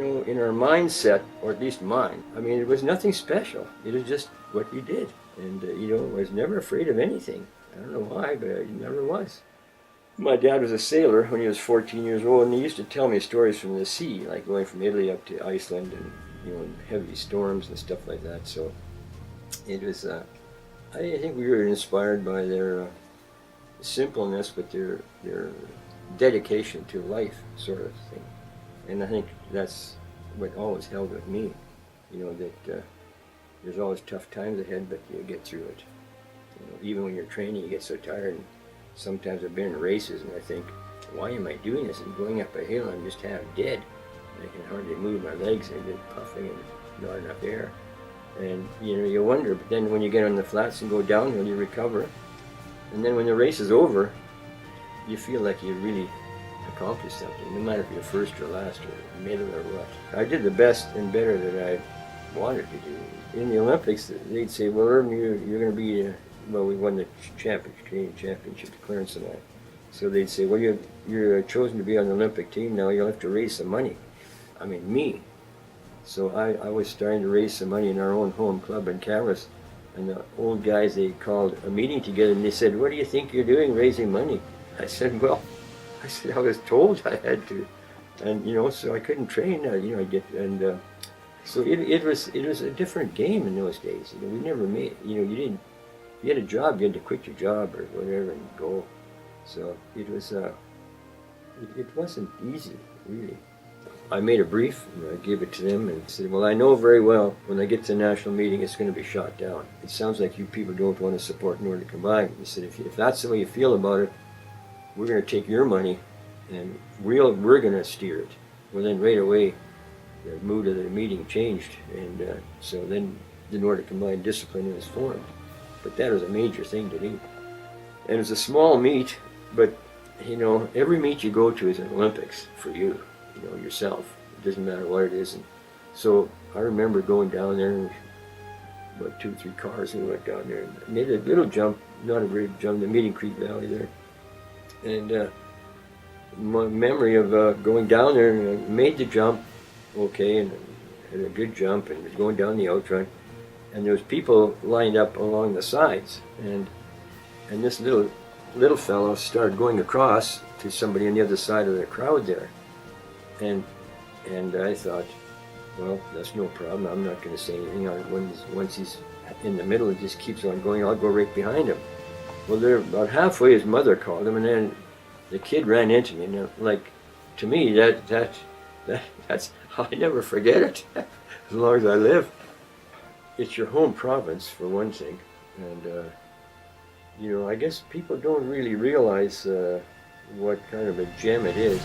in our mindset, or at least mine, I mean, it was nothing special. It was just what you did. And, I was never afraid of anything. I don't know why, but I never was. My dad was a sailor when he was 14 years old, and he used to tell me stories from the sea, like going from Italy up to Iceland and, heavy storms and stuff like that. So it was, I think we were inspired by their simpleness, but their dedication to life sort of thing. And I think that's what always held with me, that there's always tough times ahead, but you get through it. Even when you're training, you get so tired. And sometimes I've been in races and I think, why am I doing this? I'm going up a hill, I'm just half dead. I can hardly move my legs, I've been puffing and not enough air. And you wonder, but then when you get on the flats and go downhill, you recover. And then when the race is over, you feel like you really accomplished something, no matter if you're first or last or middle or what. I did the best and better that I wanted to do. In the Olympics, they'd say, well, Irvin, you're going to be, we won the Canadian championship, Clarence and I. So they'd say, well, you're chosen to be on the Olympic team now, you'll have to raise some money. I mean, me. So I was starting to raise some money in our own home club in Caris. And the old guys, they called a meeting together and they said, what do you think you're doing raising money? I said, I was told I had to. And, so I couldn't train, so it was a different game in those days. We never made, you had a job, you had to quit your job or whatever and go. So it was, it wasn't easy, really. I made a brief and I gave it to them and said, well, I know very well when I get to the national meeting it's going to be shot down. It sounds like you people don't want to support Nordic Combined. He said, if that's the way you feel about it, we're going to take your money and we're going to steer it. Well, then right away the mood of the meeting changed, and so then the Nordic Combined discipline was formed. But that was a major thing to do. And it was a small meet, but every meet you go to is an Olympics for you. Yourself. It doesn't matter what it is. And so I remember going down there, and about 2 or 3 cars, and we went down there and made a little jump, not a very big jump, the Meeting Creek Valley there. And my memory of going down there, and I made the jump, okay, and had a good jump, and was going down the outrun, and there was people lined up along the sides, and this little fellow started going across to somebody on the other side of the crowd there. And I thought, well, that's no problem. I'm not going to say anything. Once he's in the middle, he just keeps on going. I'll go right behind him. Well, they're about halfway. His mother called him, and then the kid ran into me. And to me, that's I'll never forget it as long as I live. It's your home province for one thing, and I guess people don't really realize what kind of a gem it is.